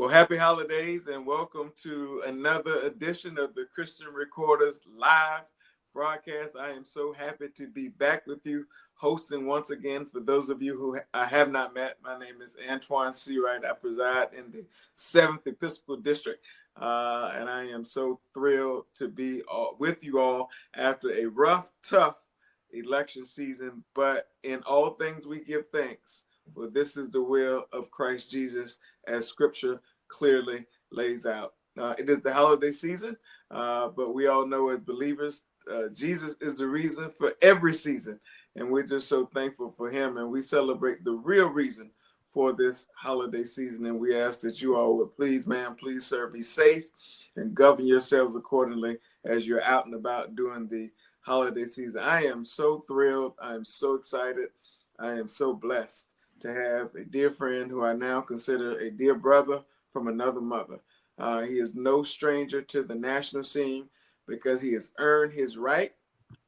Well, happy holidays and welcome to another edition of the Christian Recorders live broadcast. I am so happy to be back with you, hosting once again. For those of you who I have not met, my name is Antjuan Seawright. I preside in the 7th Episcopal District, and I am so thrilled to be with you all after a rough, tough election season. But in all things we give thanks, for this is the will of Christ Jesus, as Scripture clearly lays out. It is the holiday season, but we all know as believers, Jesus is the reason for every season, and we're just so thankful for him, and we celebrate the real reason for this holiday season, and we ask that you all would please, please, sir, be safe and govern yourselves accordingly as you're out and about during the holiday season. I am so thrilled. I am so excited. I am so blessed to have a dear friend who I now consider a dear brother from another mother. He is no stranger to the national scene because he has earned his right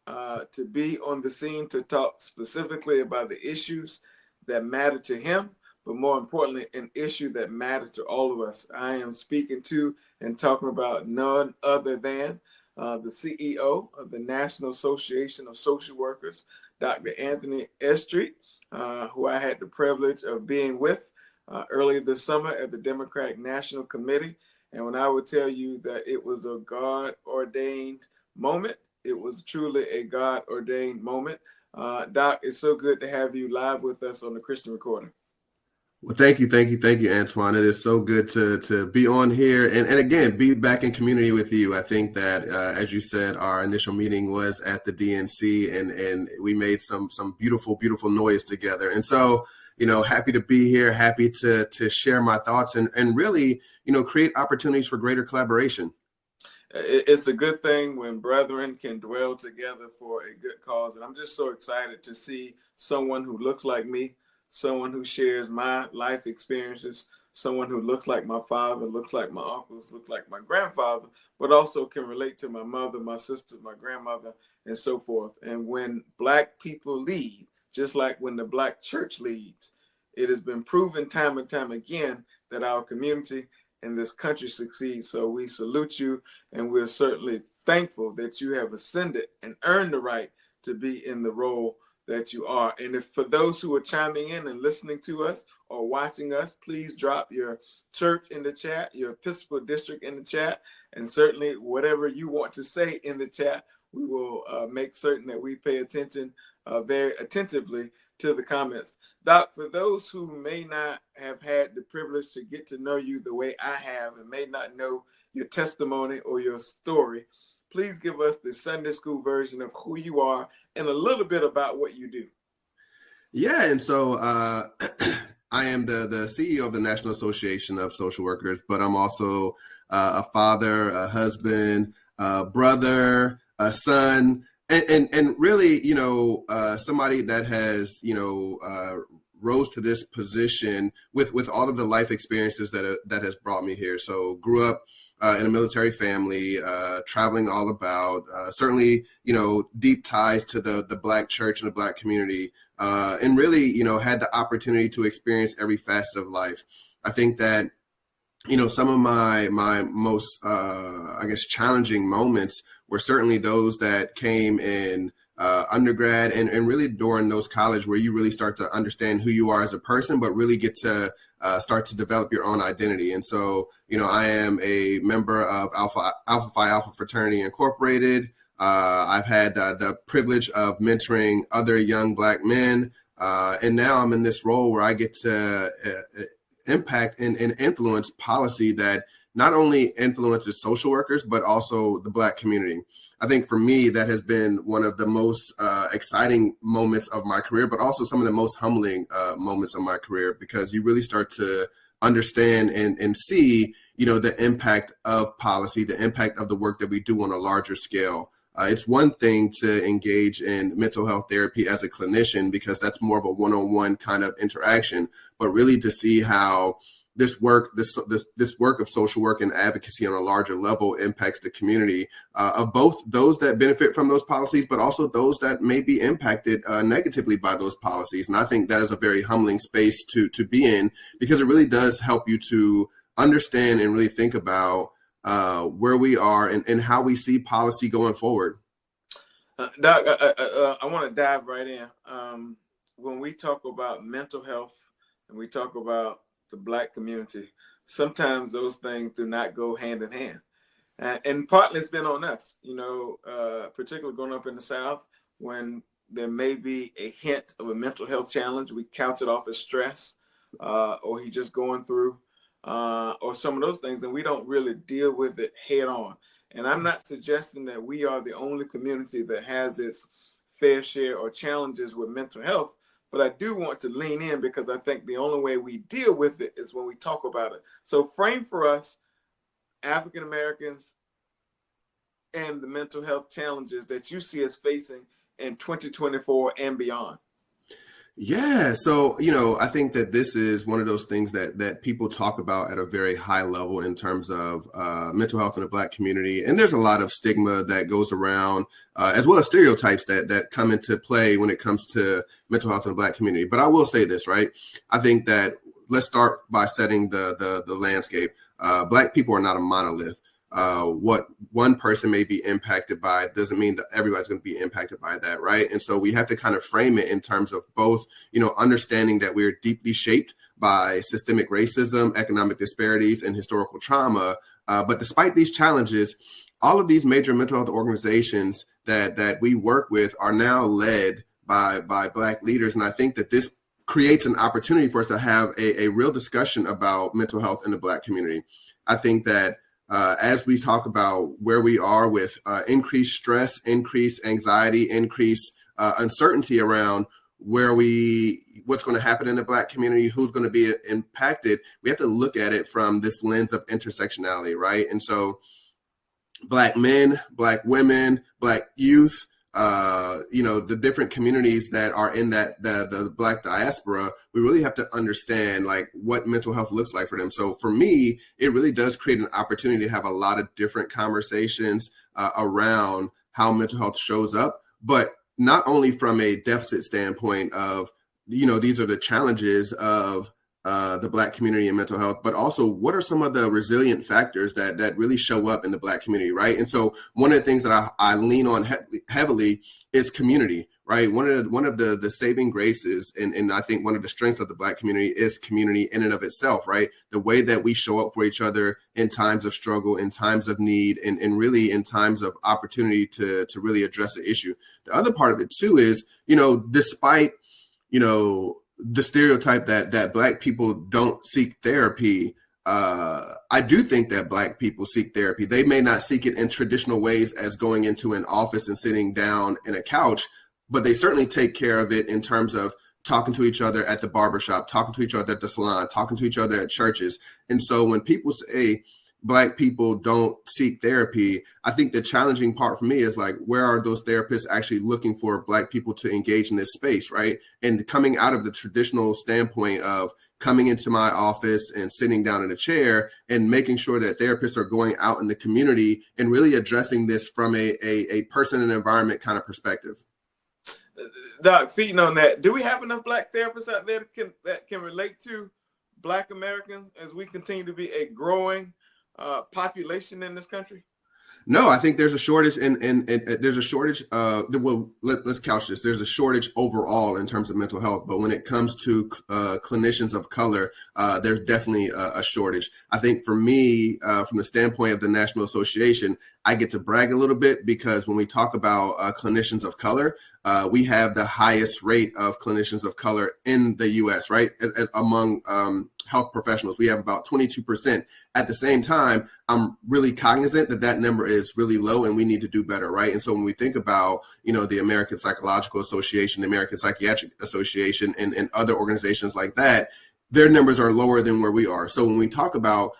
to be on the scene to talk specifically about the issues that matter to him, but more importantly, an issue that matters to all of us. I am speaking to and talking about none other than the CEO of the National Association of Social Workers, Dr. Anthony Estreet, who I had the privilege of being with earlier this summer at the Democratic National Committee. And when I would tell you that it was a God-ordained moment, it was truly a God-ordained moment. Doc, it's so good to have you live with us on the Christian Recorder. Well, thank you, Antjuan. It is so good to be on here and again, be back in community with you. I think that, as you said, our initial meeting was at the DNC and we made some beautiful, beautiful noise together. And so, happy to be here, happy to share my thoughts and really, create opportunities for greater collaboration. It's a good thing when brethren can dwell together for a good cause. And I'm just so excited to see someone who looks like me, someone who shares my life experiences, someone who looks like my father, looks like my uncles, looks like my grandfather, but also can relate to my mother, my sister, my grandmother, and so forth. And when Black people lead, just like when the Black church leads, it has been proven time and time again that our community and this country succeeds. So we salute you, and we're certainly thankful that you have ascended and earned the right to be in the role that you are. And if for those who are chiming in and listening to us or watching us, please drop your church in the chat, your Episcopal district in the chat, and certainly whatever you want to say in the chat, we will make certain that we pay attention very attentively to the comments. Doc, for those who may not have had the privilege to get to know you the way I have and may not know your testimony or your story, please give us the Sunday school version of who you are and a little bit about what you do. Yeah, and so I am the CEO of the National Association of Social Workers, but I'm also a father, a husband, a brother, a son, and really, somebody that has, rose to this position with all of the life experiences that has brought me here. So grew up in a military family, traveling all about, certainly, deep ties to the Black church and the Black community, and really, had the opportunity to experience every facet of life. I think that, some of my most, challenging moments were certainly those that came in undergrad and really during those college where you really start to understand who you are as a person, but really get to start to develop your own identity. And so, I am a member of Alpha Phi Alpha Fraternity Incorporated. I've had the privilege of mentoring other young Black men. And now I'm in this role where I get to impact and influence policy that not only influences social workers, but also the Black community. I think for me, that has been one of the most exciting moments of my career, but also some of the most humbling moments of my career, because you really start to understand and see, the impact of policy, the impact of the work that we do on a larger scale. It's one thing to engage in mental health therapy as a clinician, because that's more of a one-on-one kind of interaction, but really to see how this work of social work and advocacy on a larger level impacts the community of both those that benefit from those policies, but also those that may be impacted negatively by those policies. And I think that is a very humbling space to be in, because it really does help you to understand and really think about where we are and how we see policy going forward. Doc, I want to dive right in. When we talk about mental health and we talk about the Black community, sometimes those things do not go hand in hand. And partly it's been on us, particularly growing up in the South, when there may be a hint of a mental health challenge, we count it off as stress, or he's just going through, or some of those things, and we don't really deal with it head on. And I'm not suggesting that we are the only community that has its fair share or challenges with mental health, but I do want to lean in because I think the only way we deal with it is when we talk about it. So frame for us African Americans and the mental health challenges that you see us facing in 2024 and beyond. Yeah. So, I think that this is one of those things that people talk about at a very high level in terms of mental health in the Black community. And there's a lot of stigma that goes around, as well as stereotypes that come into play when it comes to mental health in the Black community. But I will say this, right? I think that let's start by setting the landscape. Black people are not a monolith. What one person may be impacted by doesn't mean that everybody's going to be impacted by that, right? And so we have to kind of frame it in terms of both, understanding that we're deeply shaped by systemic racism, economic disparities, and historical trauma. But despite these challenges, all of these major mental health organizations that we work with are now led by Black leaders. And I think that this creates an opportunity for us to have a real discussion about mental health in the Black community. I think that as we talk about where we are with increased stress, increased anxiety, increased uncertainty around what's going to happen in the Black community, who's going to be impacted, we have to look at it from this lens of intersectionality, right? And so Black men, Black women, Black youth, the different communities that are in the Black diaspora, we really have to understand like what mental health looks like for them. So for me, it really does create an opportunity to have a lot of different conversations around how mental health shows up, but not only from a deficit standpoint of, these are the challenges of the Black community and mental health, but also what are some of the resilient factors that really show up in the Black community, right? And so one of the things that I lean on heavily is community, right? One of the saving graces, and I think one of the strengths of the Black community is community in and of itself, right? The way that we show up for each other in times of struggle, in times of need, and really in times of opportunity to really address the issue. The other part of it too is, despite, the stereotype that Black people don't seek therapy, I do think that Black people seek therapy. They may not seek it in traditional ways as going into an office and sitting down in a couch, but they certainly take care of it in terms of talking to each other at the barbershop, talking to each other at the salon, talking to each other at churches. And so when people say Black people don't seek therapy, I think the challenging part for me is like, where are those therapists actually looking for Black people to engage in this space, right? And coming out of the traditional standpoint of coming into my office and sitting down in a chair and making sure that therapists are going out in the community and really addressing this from a person and environment kind of perspective. Doc, feeding on that, do we have enough Black therapists out there that can relate to Black Americans as we continue to be a growing population in this country? No, I think there's a shortage, and there's a shortage. Let's couch this. There's a shortage overall in terms of mental health, but when it comes to clinicians of color, there's definitely a shortage. I think for me, from the standpoint of the National Association, I get to brag a little bit because when we talk about clinicians of color, we have the highest rate of clinicians of color in the U.S., right? Among health professionals, we have about 22%. At the same time, I'm really cognizant that number is really low and we need to do better, right? And so when we think about, the American Psychological Association, the American Psychiatric Association, and other organizations like that, their numbers are lower than where we are. So when we talk about,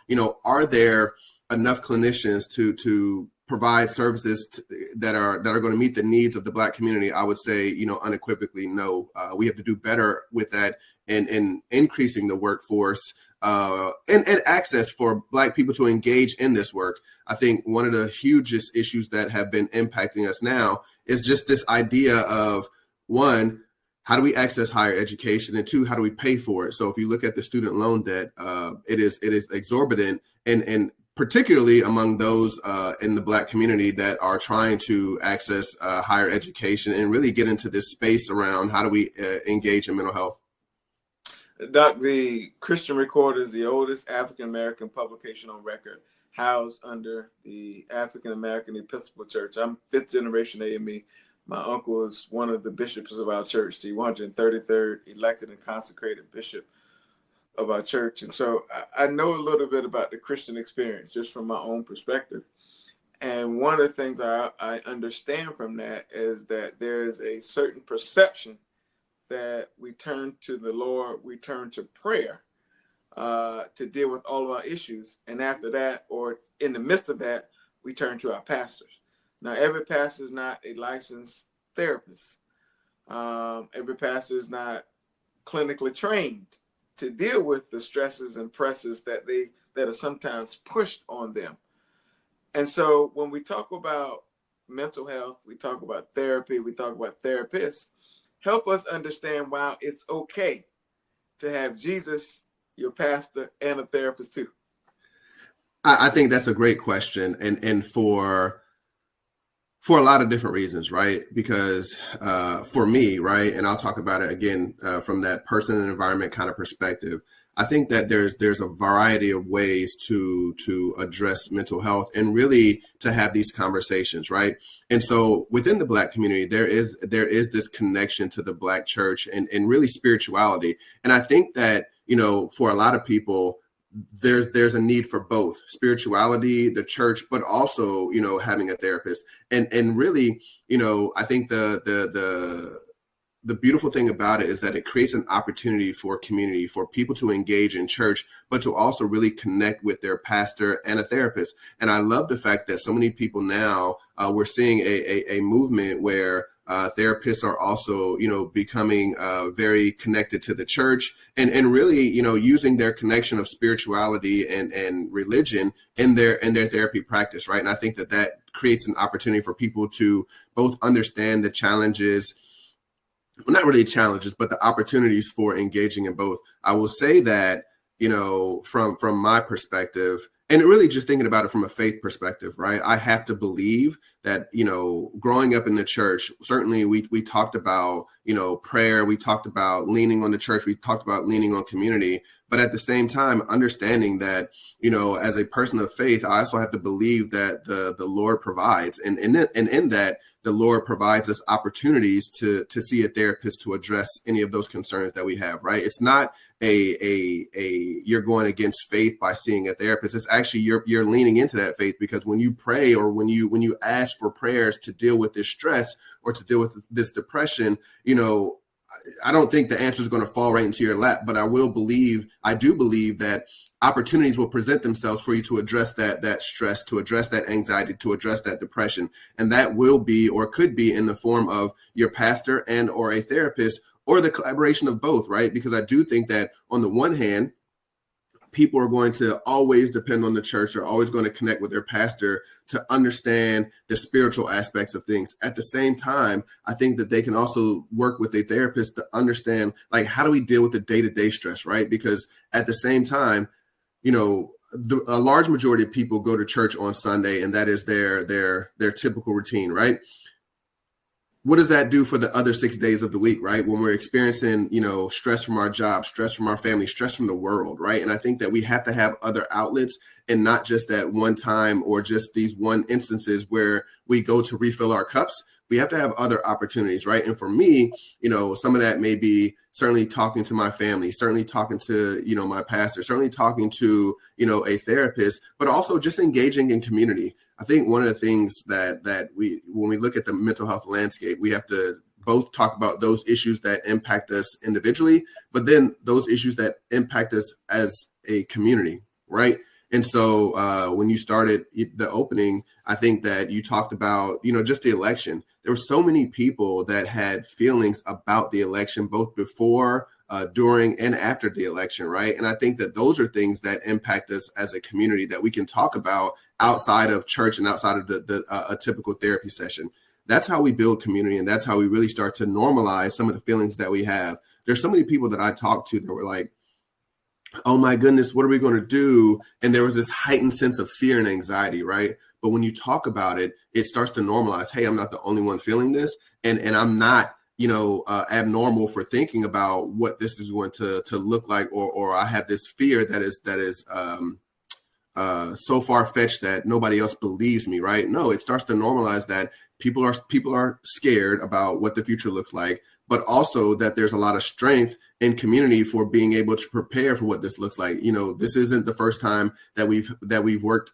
are there enough clinicians to provide services that are going to meet the needs of the Black community, I would say, unequivocally, no. We have to do better with that and increasing the workforce and access for Black people to engage in this work. I think one of the hugest issues that have been impacting us now is just this idea of, one, how do we access higher education? And two, how do we pay for it? So if you look at the student loan debt, it is exorbitant, and particularly among those in the Black community that are trying to access higher education and really get into this space around how do we engage in mental health. Doc, the Christian Recorder is the oldest African-American publication on record, housed under the African-American Episcopal Church. I'm fifth generation AME. My uncle is one of the bishops of our church, the 133rd elected and consecrated bishop of our church. And so I know a little bit about the Christian experience just from my own perspective. And one of the things I understand from that is that there is a certain perception that we turn to the Lord, we turn to prayer to deal with all of our issues. And after that, or in the midst of that, we turn to our pastors. Now, every pastor is not a licensed therapist. Every pastor is not clinically trained to deal with the stresses and presses that are sometimes pushed on them. And so when we talk about mental health, we talk about therapy, we talk about therapists, help us understand why it's okay to have Jesus, your pastor, and a therapist too. I think that's a great question. And for a lot of different reasons, right? Because for me, right, and I'll talk about it again from that person and environment kind of perspective, I think that there's a variety of ways to address mental health and really to have these conversations, right? And so within the Black community, there is this connection to the Black church and really spirituality. And I think that, for a lot of people, there's a need for both spirituality, the church, but also, having a therapist. And really, I think the beautiful thing about it is that it creates an opportunity for community, for people to engage in church, but to also really connect with their pastor and a therapist. And I love the fact that so many people now, we're seeing a movement where therapists are also, becoming very connected to the church and really, using their connection of spirituality and religion in their therapy practice, right? And I think that creates an opportunity for people to both understand the challenges, well, not really challenges, but the opportunities for engaging in both. I will say that, from my perspective, and really just thinking about it from a faith perspective, right? I have to believe that, growing up in the church, certainly we talked about, prayer, we talked about leaning on the church, we talked about leaning on community. But at the same time, understanding that, as a person of faith, I also have to believe that the Lord provides. And in that, the Lord provides us opportunities to see a therapist to address any of those concerns that we have, right? It's not you're going against faith by seeing a therapist. It's actually you're leaning into that faith, because when you pray or when you ask for prayers to deal with this stress or to deal with this depression, I don't think the answer is going to fall right into your lap, but I do believe that opportunities will present themselves for you to address that stress, to address that anxiety, to address that depression. And that will be, or could be, in the form of your pastor and or a therapist, or the collaboration of both, right? Because I do think that on the one hand, people are going to always depend on the church, are always going to connect with their pastor to understand the spiritual aspects of things. At the same time, I think that they can also work with a therapist to understand, like, how do we deal with the day-to-day stress, right? Because at the same time, a large majority of people go to church on Sunday, and that is their typical routine, right? What does that do for the other 6 days of the week, right? When we're experiencing, stress from our job, stress from our family, stress from the world, right? And I think that we have to have other outlets, and not just that one time or just these one instances where we go to refill our cups. We have to have other opportunities, right? And for me, some of that may be certainly talking to my family, certainly talking to, my pastor, certainly talking to, a therapist, but also just engaging in community. I think one of the things that when we look at the mental health landscape, we have to both talk about those issues that impact us individually, but then those issues that impact us as a community, right? And so when you started the opening, I think that you talked about, just the election. There were so many people that had feelings about the election, both before, during, and after the election, right? And I think that those are things that impact us as a community that we can talk about outside of church and outside of a typical therapy session. That's how we build community, and that's how we really start to normalize some of the feelings that we have. There's so many people that I talked to that were like, oh my goodness, what are we going to do? And there was this heightened sense of fear and anxiety, right? But when you talk about it, it starts to normalize. Hey, I'm not the only one feeling this, and I'm not, abnormal for thinking about what this is going to look like, or I have this fear that is so far-fetched that nobody else believes me, right? No, it starts to normalize that people are scared about what the future looks like, but also that there's a lot of strength in community for being able to prepare for what this looks like. This isn't the first time that we've worked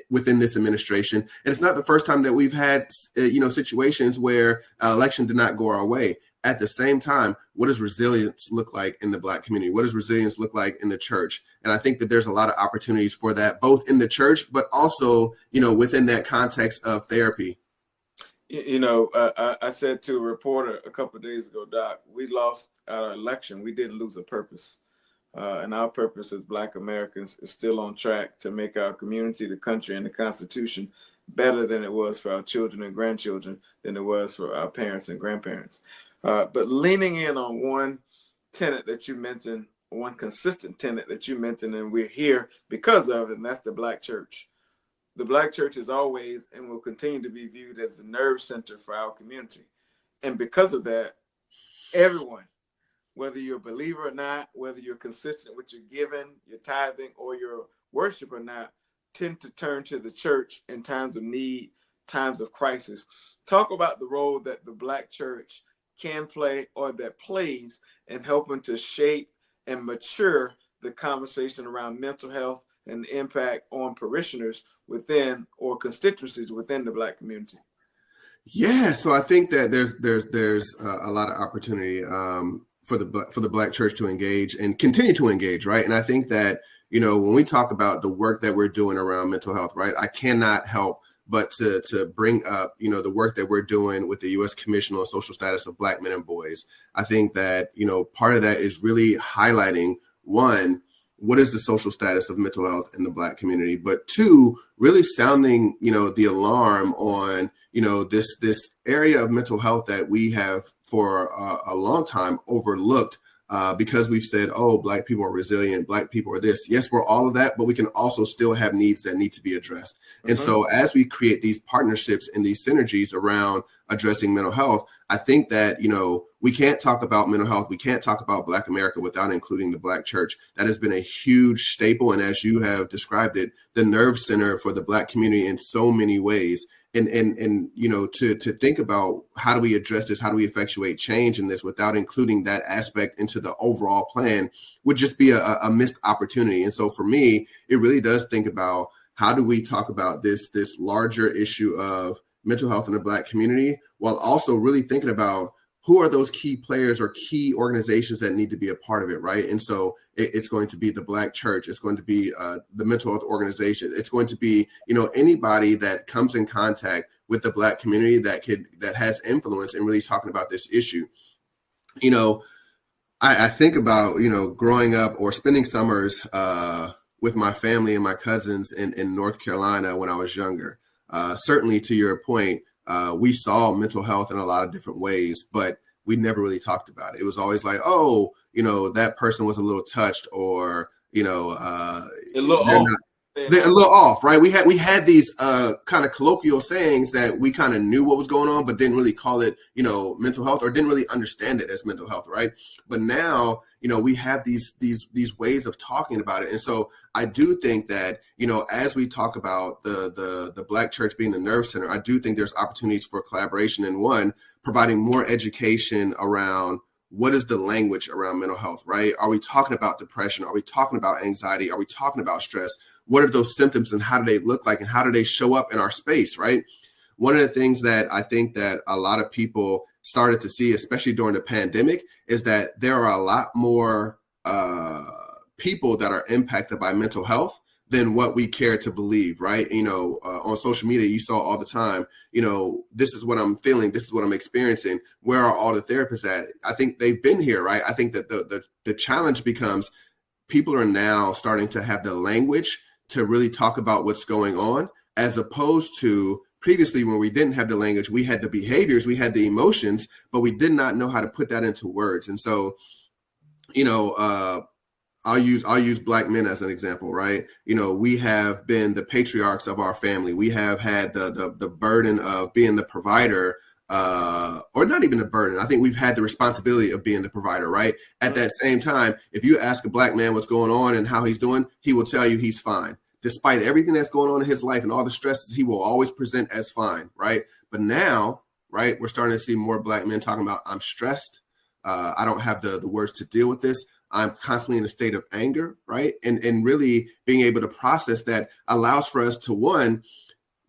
within this administration, and it's not the first time that we've had situations where election did not go our way. At the same time, what does resilience look like in the Black community? What does resilience look like in the church? And I think that there's a lot of opportunities for that, both in the church, but also, within that context of therapy. I said to a reporter a couple of days ago, Doc, we lost our election. We didn't lose a purpose. And our purpose as Black Americans is still on track to make our community, the country, and the Constitution better than it was for our children and grandchildren, than it was for our parents and grandparents. But leaning in on one tenet that you mentioned, one consistent tenet that you mentioned, and we're here because of it, and that's the Black church. The Black church is always and will continue to be viewed as the nerve center for our community. And because of that, everyone, whether you're a believer or not, whether you're consistent with your giving, your tithing, or your worship or not, tend to turn to the church in times of need, times of crisis. Talk about the role that the Black church can play, or that plays, in helping to shape and mature the conversation around mental health and the impact on parishioners within, or constituencies within, the Black community. Yeah, so I think that there's a lot of opportunity for the Black church to engage and continue to engage, right? And I think that when we talk about the work that we're doing around mental health, right, I cannot help but to bring up the work that we're doing with the U.S. Commission on Social Status of Black Men and Boys. I think that part of that is really highlighting, one, what is the social status of mental health in the Black community, but two, really sounding the alarm on this area of mental health that we have for a long time overlooked, because we've said, oh, Black people are resilient, Black people are this. Yes, we're all of that, but we can also still have needs that need to be addressed. Mm-hmm. And so as we create these partnerships and these synergies around addressing mental health, I think that, we can't talk about mental health, we can't talk about Black America without including the Black church. That has been a huge staple, and as you have described it, the nerve center for the Black community in so many ways. And to think about how do we address this, how do we effectuate change in this without including that aspect into the overall plan would just be a missed opportunity. And so for me, it really does think about how do we talk about this larger issue of mental health in the Black community, while also really thinking about who are those key players or key organizations that need to be a part of it, right? And so it's going to be the Black church, it's going to be the mental health organization, it's going to be anybody that comes in contact with the Black community that has influence in really talking about this issue. I think about growing up or spending summers with my family and my cousins in North Carolina when I was younger. Certainly, to your point, we saw mental health in a lot of different ways, but we never really talked about it. It was always like, oh, that person was a little touched, or a little off, right? We had these kind of colloquial sayings that we kind of knew what was going on, but didn't really call it, mental health, or didn't really understand it as mental health, right? But now, we have these ways of talking about it. And so I do think that, as we talk about the Black church being the nerve center, I do think there's opportunities for collaboration, and one, providing more education around what is the language around mental health, right? Are we talking about depression? Are we talking about anxiety? Are we talking about stress? What are those symptoms, and how do they look like, and how do they show up in our space, right? One of the things that I think that a lot of people started to see, especially during the pandemic, is that there are a lot more people that are impacted by mental health than what we care to believe, right? On social media, you saw all the time, this is what I'm feeling, this is what I'm experiencing. Where are all the therapists at? I think they've been here, right? I think that the challenge becomes people are now starting to have the language to really talk about what's going on, as opposed to previously, when we didn't have the language, we had the behaviors, we had the emotions, but we did not know how to put that into words. And so, I'll use Black men as an example, right? We have been the patriarchs of our family. We have had the burden of being the provider, or not even the burden. I think we've had the responsibility of being the provider, right? At that same time, if you ask a Black man what's going on and how he's doing, he will tell you he's fine. Despite everything that's going on in his life and all the stresses, he will always present as fine, right? But now, right, we're starting to see more Black men talking about, I'm stressed. I don't have the words to deal with this. I'm constantly in a state of anger, right? And really being able to process that allows for us to, one,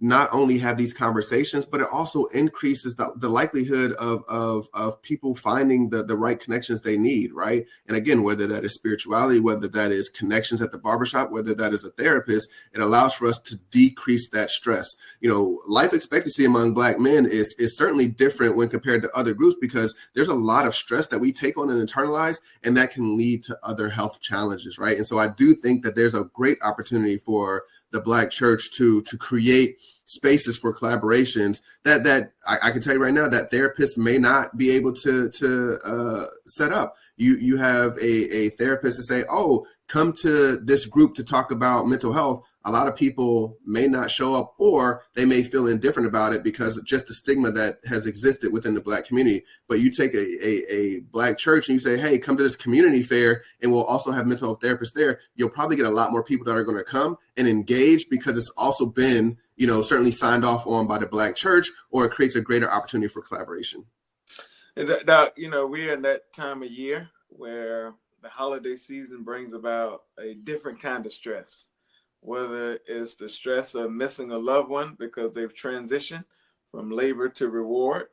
not only have these conversations, but it also increases the likelihood of people finding the right connections they need, right? And again, whether that is spirituality, whether that is connections at the barbershop, whether that is a therapist, it allows for us to decrease that stress. Life expectancy among Black men is certainly different when compared to other groups, because there's a lot of stress that we take on and internalize, and that can lead to other health challenges, right? And so I do think that there's a great opportunity for the Black church to create spaces for collaborations that I can tell you right now that therapists may not be able to set up. You have a therapist to say, oh, come to this group to talk about mental health. A lot of people may not show up, or they may feel indifferent about it because of just the stigma that has existed within the Black community. But you take a Black church and you say, hey, come to this community fair, and we'll also have mental health therapists there. You'll probably get a lot more people that are going to come and engage, because it's also been, certainly signed off on by the Black church, or it creates a greater opportunity for collaboration. And we're in that time of year where the holiday season brings about a different kind of stress. Whether it's the stress of missing a loved one because they've transitioned from labor to reward,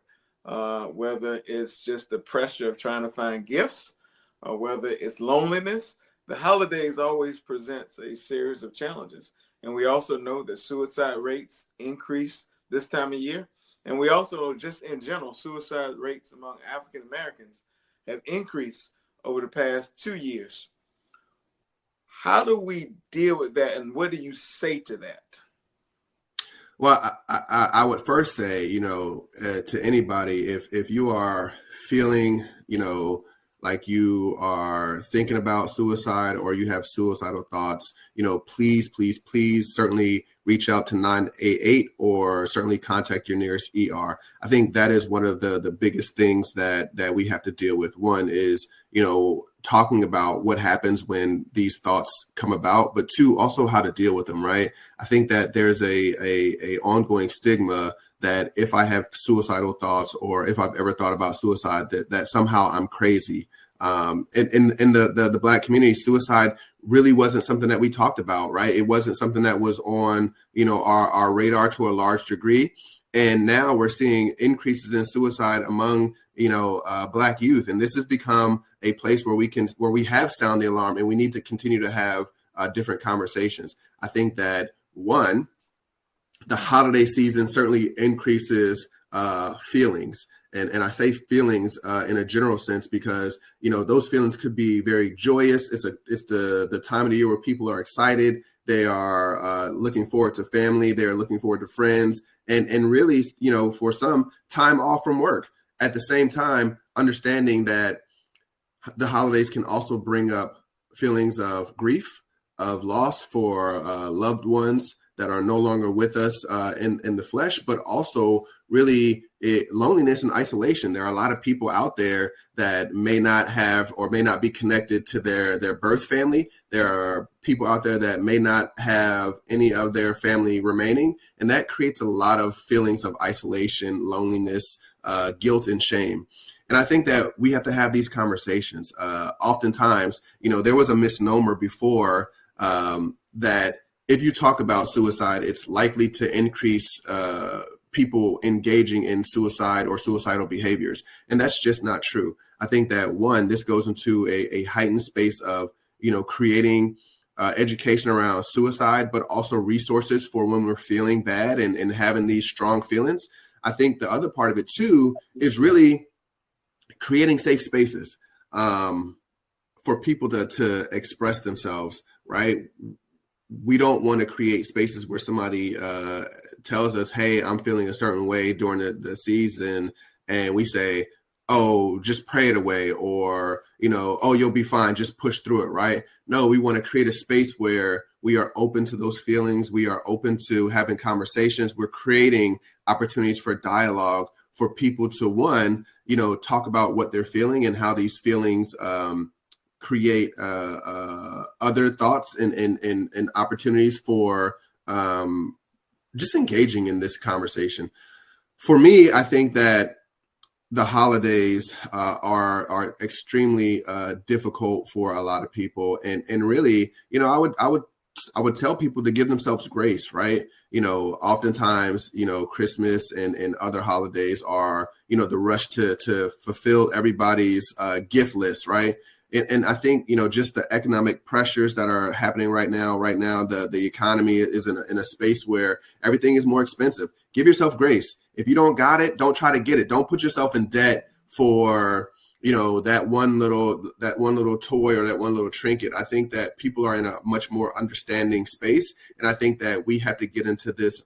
whether it's just the pressure of trying to find gifts, or whether it's loneliness, the holidays always presents a series of challenges. And we also know that suicide rates increase this time of year. And we also know, just in general, suicide rates among African Americans have increased over the past 2 years. How do we deal with that, and what do you say to that? Well, I would first say, to anybody, if you are feeling, like you are thinking about suicide, or you have suicidal thoughts, please certainly reach out to 988, or certainly contact your nearest ER. I think that is one of the biggest things that we have to deal with. One is, talking about what happens when these thoughts come about, but two, also how to deal with them, right? I think that there's a ongoing stigma that if I have suicidal thoughts, or if I've ever thought about suicide, that somehow I'm crazy. In the Black community, suicide really wasn't something that we talked about, right? It wasn't something that was on, our radar to a large degree. And now we're seeing increases in suicide among, Black youth. And this has become a place where we have sound the alarm, and we need to continue to have different conversations. I think that, one, the holiday season certainly increases feelings. And I say feelings in a general sense because, those feelings could be very joyous. It's the time of the year where people are excited. They are looking forward to family. They're looking forward to friends, and really, for some, time off from work. At the same time, understanding that the holidays can also bring up feelings of grief, of loss for loved ones that are no longer with us in the flesh, but also really loneliness and isolation. There are a lot of people out there that may not have or may not be connected to their birth family. There are people out there that may not have any of their family remaining, and that creates a lot of feelings of isolation, loneliness, guilt, and shame. And I think that we have to have these conversations. Oftentimes, there was a misnomer before that if you talk about suicide, it's likely to increase people engaging in suicide or suicidal behaviors. And that's just not true. I think that, one, this goes into a heightened space of, creating education around suicide, but also resources for when we're feeling bad and having these strong feelings. I think the other part of it, too, is really creating safe spaces for people to express themselves, right? we don't want to create spaces where somebody tells us, hey, I'm feeling a certain way during the season. And we say, oh, just pray it away, or, oh, you'll be fine, just push through it, right? No, we want to create a space where we are open to those feelings. We are open to having conversations. We're creating opportunities for dialogue for people to, one, talk about what they're feeling and how these feelings create other thoughts and opportunities for just engaging in this conversation. For me, I think that the holidays are extremely difficult for a lot of people, and really, I would tell people to give themselves grace, right? Oftentimes, Christmas and other holidays are, the rush to fulfill everybody's gift list, right? And I think, just the economic pressures that are happening right now, the economy is in a space where everything is more expensive. Give yourself grace. If you don't got it, don't try to get it. Don't put yourself in debt for, that one little toy or that one little trinket. I think that people are in a much more understanding space. And I think that we have to get into this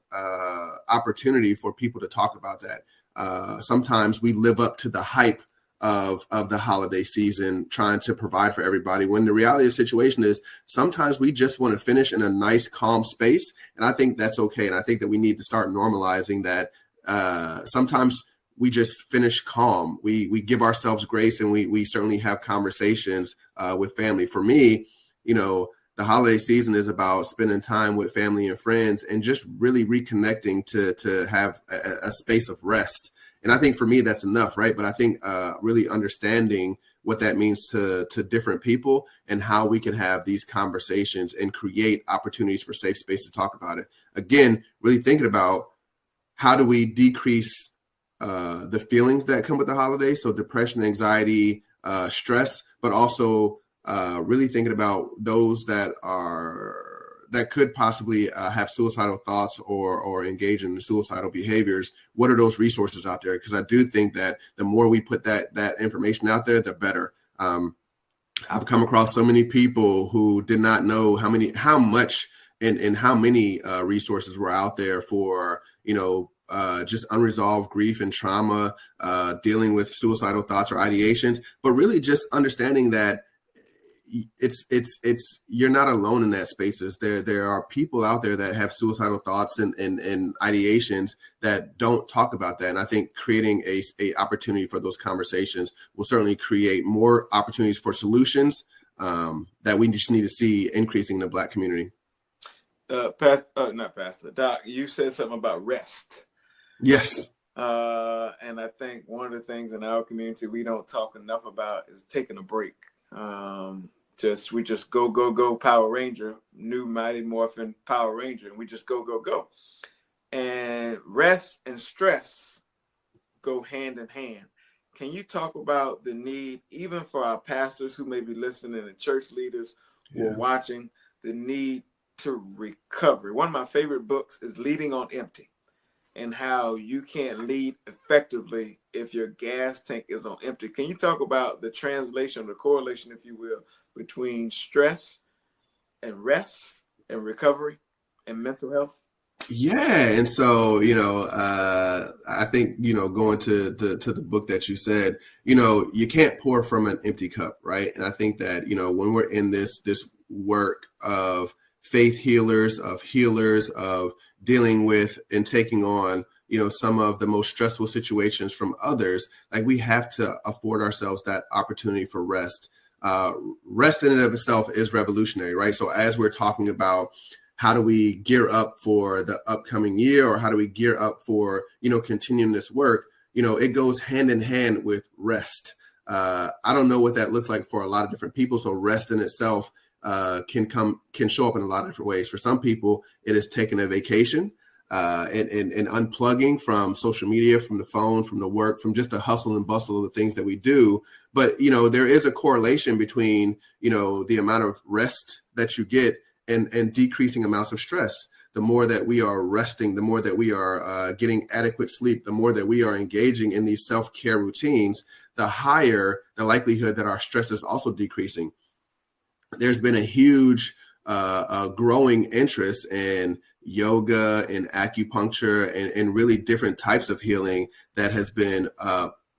opportunity for people to talk about that. Sometimes we live up to the hype of the holiday season, trying to provide for everybody, when the reality of the situation is sometimes we just want to finish in a nice, calm space. And I think that's okay. And I think that we need to start normalizing that. Sometimes we just finish calm. We give ourselves grace, and we certainly have conversations with family. For me, the holiday season is about spending time with family and friends and just really reconnecting to have a space of rest. And I think for me, that's enough, right? But I think really understanding what that means to different people and how we can have these conversations and create opportunities for safe space to talk about it. Again, really thinking about how do we decrease the feelings that come with the holidays? So depression, anxiety, stress, but also really thinking about those that could possibly have suicidal thoughts or engage in suicidal behaviors. What are those resources out there? Because I do think that the more we put that information out there, the better. I've come across so many people who did not know how much and how many resources were out there for, just unresolved grief and trauma, dealing with suicidal thoughts or ideations, but really just understanding that it's you're not alone in that spaces. There are people out there that have suicidal thoughts and ideations that don't talk about that. And I think creating a opportunity for those conversations will certainly create more opportunities for solutions that we just need to see increasing in the Black community. Not Pastor Doc, you said something about rest. Yes. And I think one of the things in our community we don't talk enough about is taking a break. We just go Power Ranger, new Mighty Morphin Power Ranger, and we just go. And rest and stress go hand in hand. Can you talk about the need, even for our pastors who may be listening and church leaders who are watching, the need to recover? One of my favorite books is Leading on Empty, and how you can't lead effectively if your gas tank is on empty. Can you talk about the translation, the correlation, if you will, between stress and rest and recovery and mental health? Yeah. And so, I think, going to the book that you said, you can't pour from an empty cup, right? And I think that, when we're in this work of faith healers, of dealing with and taking on, some of the most stressful situations from others, like we have to afford ourselves that opportunity for rest. Rest in and of itself is revolutionary, right? So as we're talking about how do we gear up for the upcoming year, or how do we gear up for, continuing this work, it goes hand in hand with rest. I don't know what that looks like for a lot of different people. So rest in itself can show up in a lot of different ways. For some people, it is taking a vacation and unplugging from social media, from the phone, from the work, from just the hustle and bustle of the things that we do. But, there is a correlation between, the amount of rest that you get and decreasing amounts of stress. The more that we are resting, the more that we are getting adequate sleep, the more that we are engaging in these self-care routines, the higher the likelihood that our stress is also decreasing. There's been a huge a growing interest in yoga and acupuncture and really different types of healing that has been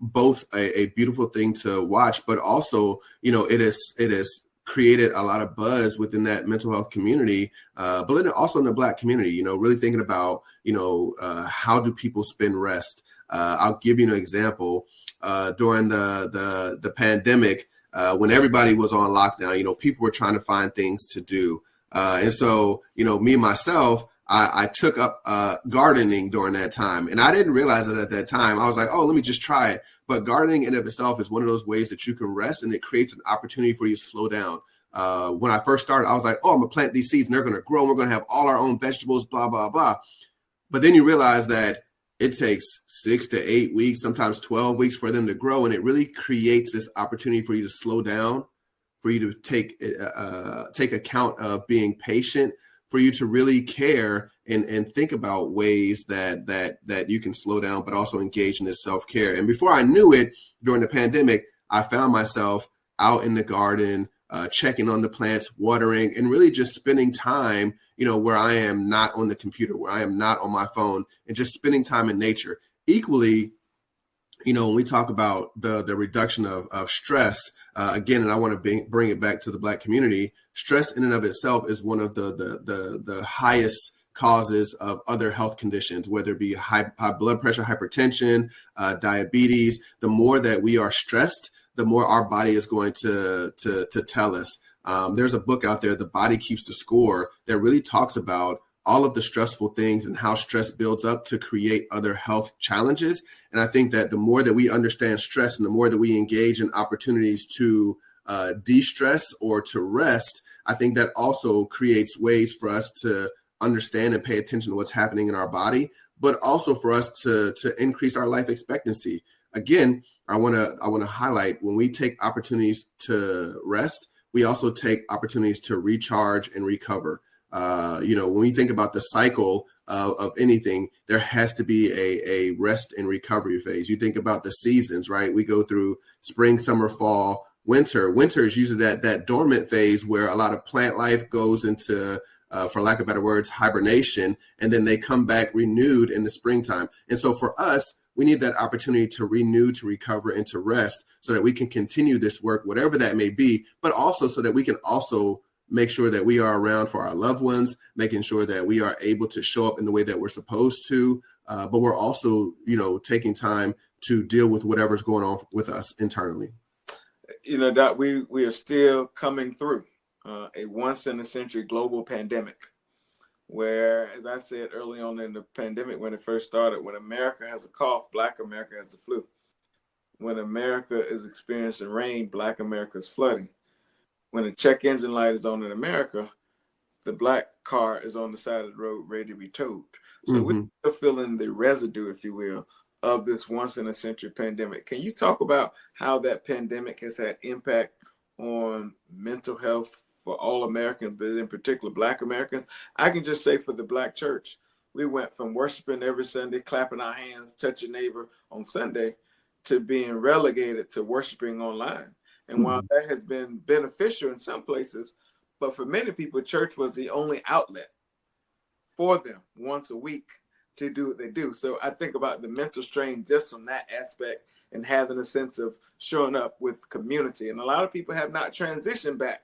both a beautiful thing to watch, but also, it is created a lot of buzz within that mental health community, but also in the Black community, really thinking about, how do people spend rest? I'll give you an example. During the pandemic, when everybody was on lockdown, people were trying to find things to do. And so, me myself, I took up gardening during that time, and I didn't realize it at that time. I was like, oh, let me just try it. But gardening in of itself is one of those ways that you can rest, and it creates an opportunity for you to slow down. When I first started, I was like, oh, I'm gonna plant these seeds and they're gonna grow and we're gonna have all our own vegetables, blah, blah, blah. But then you realize that it takes 6 to 8 weeks, sometimes 12 weeks for them to grow. And it really creates this opportunity for you to slow down, for you to take account of being patient, for you to really care and think about ways that you can slow down, but also engage in this self-care. And before I knew it, during the pandemic, I found myself out in the garden, checking on the plants, watering, and really just spending time, where I am not on the computer, where I am not on my phone, and just spending time in nature. Equally, when we talk about the reduction of stress, again, and I want to bring it back to the Black community, stress in and of itself is one of the highest causes of other health conditions, whether it be high blood pressure, hypertension, diabetes. The more that we are stressed, the more our body is going to tell us. There's a book out there, The Body Keeps the Score, that really talks about all of the stressful things and how stress builds up to create other health challenges. And I think that the more that we understand stress and the more that we engage in opportunities to de-stress or to rest, I think that also creates ways for us to understand and pay attention to what's happening in our body, but also for us to increase our life expectancy. Again, I want to highlight, when we take opportunities to rest, we also take opportunities to recharge and recover. When we think about the cycle of anything, there has to be a rest and recovery phase. You think about the seasons, right? We go through spring, summer, fall, winter. Winter is usually that dormant phase where a lot of plant life goes into, for lack of better words, hibernation, and then they come back renewed in the springtime. And so for us, we need that opportunity to renew, to recover, and to rest so that we can continue this work, whatever that may be, but also so that we can also make sure that we are around for our loved ones, making sure that we are able to show up in the way that we're supposed to, but we're also, taking time to deal with whatever's going on with us internally. Doc, we are still coming through a once-in-a-century global pandemic, where, as I said early on in the pandemic, when it first started, when America has a cough, Black America has the flu. When America is experiencing rain, Black America is flooding. When the check engine light is on in America, the Black car is on the side of the road ready to be towed. So we're still feeling the residue, if you will, of this once-in-a-century pandemic. Can you talk about how that pandemic has had impact on mental health for all Americans, but in particular Black Americans? I can just say, for the Black church, we went from worshiping every Sunday, clapping our hands, touch your neighbor on Sunday, to being relegated to worshiping online. And while that has been beneficial in some places, but for many people, church was the only outlet for them once a week to do what they do. So I think about the mental strain just from that aspect, and having a sense of showing up with community. And a lot of people have not transitioned back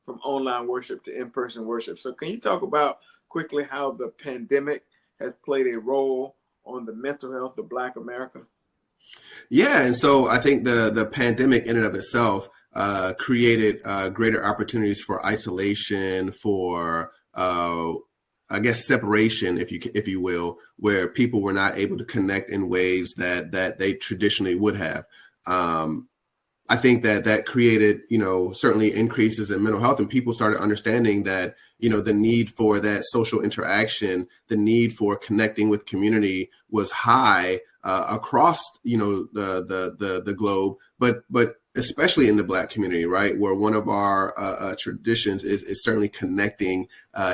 from online worship to in-person worship. So can you talk about quickly how the pandemic has played a role on the mental health of Black America? Yeah, and so I think the pandemic in and of itself created greater opportunities for isolation, for separation, if you will, where people were not able to connect in ways that they traditionally would have. I think that created, certainly increases in mental health, and people started understanding that, the need for that social interaction, the need for connecting with community was high across, the globe, but especially in the Black community, right, where one of our traditions is certainly connecting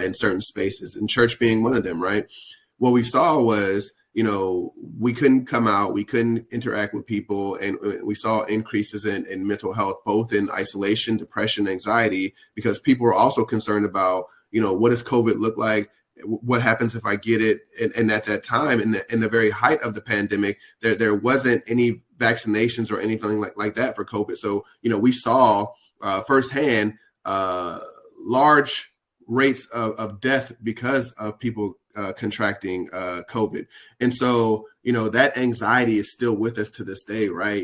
in certain spaces, and church being one of them, right? What we saw was, we couldn't come out, we couldn't interact with people, and we saw increases in mental health, both in isolation, depression, anxiety, because people were also concerned about, what does COVID look like? What happens if I get it? And at that time, in the very height of the pandemic, there wasn't any vaccinations or anything like that for COVID. So, we saw firsthand large rates of death because of people contracting COVID. And so, that anxiety is still with us to this day, right?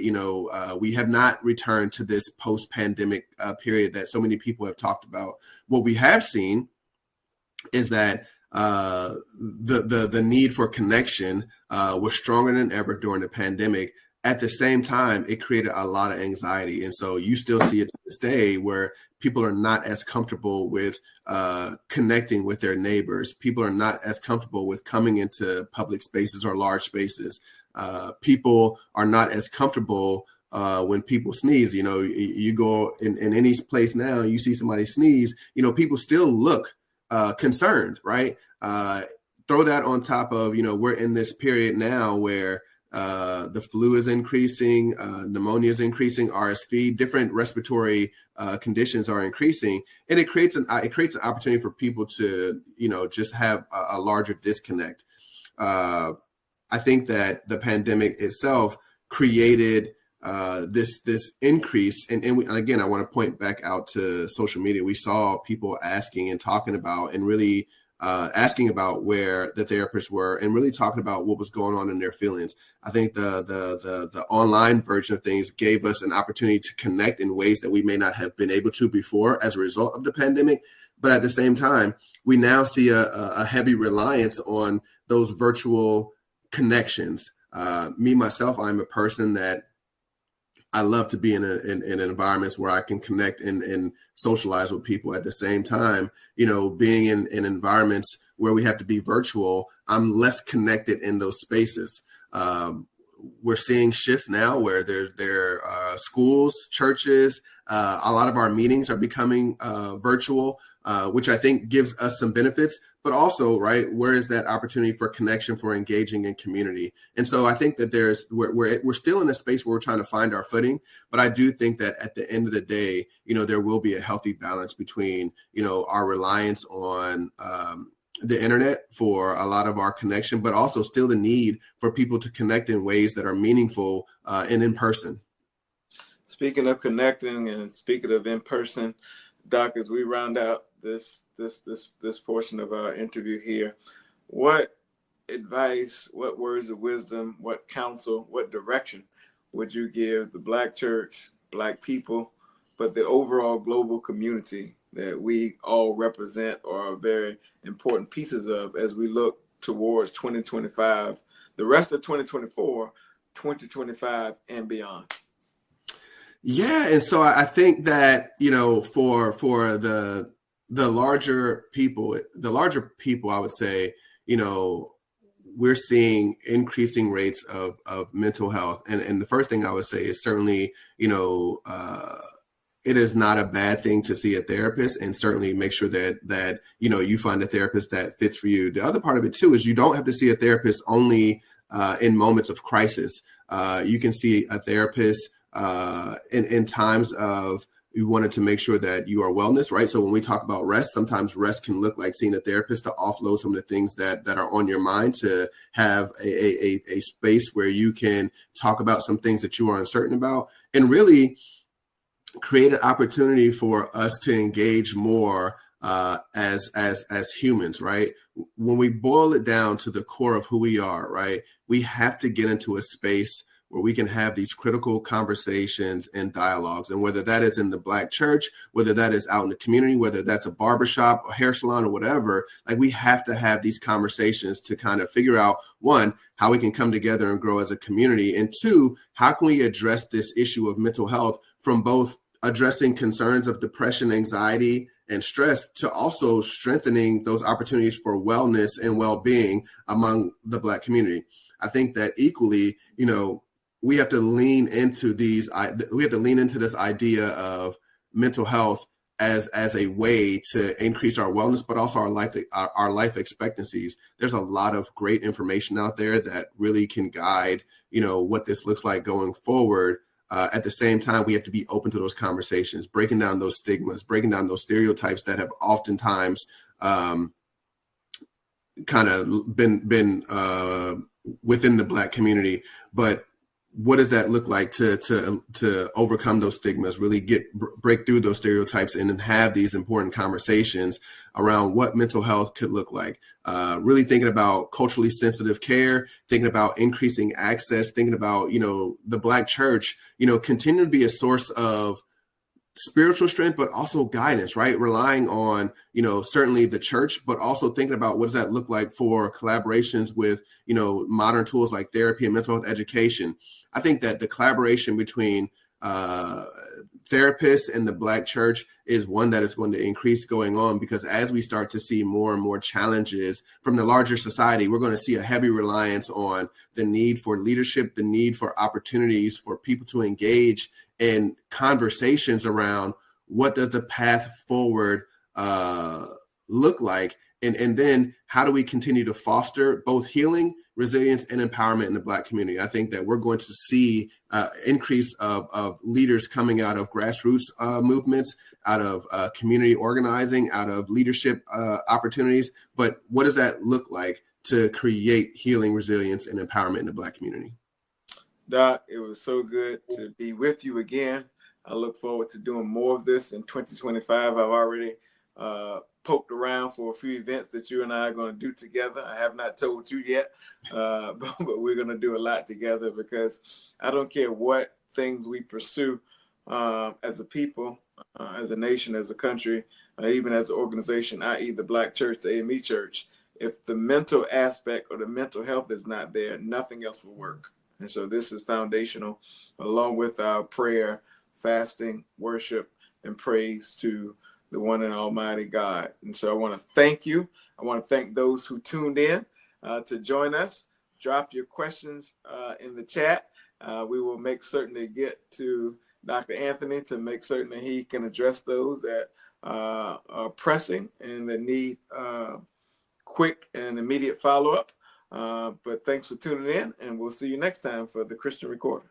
We have not returned to this post-pandemic period that so many people have talked about. What we have seen is that the need for connection was stronger than ever during the pandemic. At the same time, it created a lot of anxiety. And so you still see it to this day where people are not as comfortable with connecting with their neighbors. People are not as comfortable with coming into public spaces or large spaces. People are not as comfortable when people sneeze. You go in any place now, you see somebody sneeze, people still look concerned, right? Throw that on top of, we're in this period now where the flu is increasing, pneumonia is increasing, RSV, different respiratory conditions are increasing, and it creates an opportunity for people to, just have a larger disconnect. I think that the pandemic itself created this increase, and again, I want to point back out to social media. We saw people asking and talking about, and really asking about where the therapists were, and really talking about what was going on in their feelings. I think the online version of things gave us an opportunity to connect in ways that we may not have been able to before as a result of the pandemic. But at the same time, we now see a heavy reliance on those virtual connections. Me, myself, I'm a person that I love to be in environments where I can connect and socialize with people. At the same time, being in environments where we have to be virtual, I'm less connected in those spaces. We're seeing shifts now where there are schools, churches, a lot of our meetings are becoming virtual, which I think gives us some benefits, but also, right, where is that opportunity for connection, for engaging in community? And so I think that we're still in a space where we're trying to find our footing, but I do think that at the end of the day, there will be a healthy balance between, our reliance on the internet for a lot of our connection, but also still the need for people to connect in ways that are meaningful and in person. Speaking of connecting and speaking of in person, Doc, as we round out this portion of our interview here, what advice, what words of wisdom, what counsel, what direction would you give the Black church, Black people, but the overall global community that we all represent or are very important pieces of as we look towards 2025, the rest of 2024, 2025 and beyond? Yeah, and so I think that, for the larger people, I would say, we're seeing increasing rates of mental health. And the first thing I would say is certainly, it is not a bad thing to see a therapist, and certainly make sure that you find a therapist that fits for you. The other part of it too is you don't have to see a therapist only in moments of crisis. You can see a therapist in times of, you wanted to make sure that you are wellness, right? So when we talk about rest, sometimes rest can look like seeing a therapist to offload some of the things that are on your mind, to have a space where you can talk about some things that you are uncertain about, and really create an opportunity for us to engage more as humans, right? When we boil it down to the core of who we are, right, we have to get into a space where we can have these critical conversations and dialogues. And whether that is in the Black church, whether that is out in the community, whether that's a barbershop, a hair salon, or whatever, like, we have to have these conversations to kind of figure out, one, how we can come together and grow as a community, and two, how can we address this issue of mental health from both addressing concerns of depression, anxiety, and stress, to also strengthening those opportunities for wellness and well-being among the Black community. I think that equally, we have to lean into this idea of mental health as a way to increase our wellness, but also our life expectancies. There's a lot of great information out there that really can guide, what this looks like going forward. At the same time, we have to be open to those conversations, breaking down those stigmas, breaking down those stereotypes that have oftentimes kind of been within the Black community. But what does that look like to overcome those stigmas, really break through those stereotypes and then have these important conversations around what mental health could look like? Really thinking about culturally sensitive care, thinking about increasing access, thinking about, the Black church, continue to be a source of spiritual strength, but also guidance, right? Relying on, certainly the church, but also thinking about what does that look like for collaborations with, modern tools like therapy and mental health education. I think that the collaboration between therapists and the Black church is one that is going to increase going on, because as we start to see more and more challenges from the larger society, we're going to see a heavy reliance on the need for leadership, the need for opportunities for people to engage in conversations around what does the path forward look like, and then how do we continue to foster both healing, resilience, and empowerment in the Black community. I think that we're going to see increase of leaders coming out of grassroots movements, out of community organizing, out of leadership opportunities. But what does that look like to create healing, resilience, and empowerment in the Black community? Doc, it was so good to be with you again. I look forward to doing more of this in 2025. I've already poked around for a few events that you and I are going to do together. I have not told you yet, but we're going to do a lot together, because I don't care what things we pursue as a people, as a nation, as a country, even as an organization, i.e. the Black church, the AME church. If the mental aspect or the mental health is not there, nothing else will work. And so this is foundational, along with our prayer, fasting, worship, and praise to the one and almighty God. And so I want to thank you. I want to thank those who tuned in to join us. Drop your questions in the chat. We will make certain to get to Dr. Anthony to make certain that he can address those that are pressing and that need quick and immediate follow-up. But thanks for tuning in, and we'll see you next time for the Christian Recorder.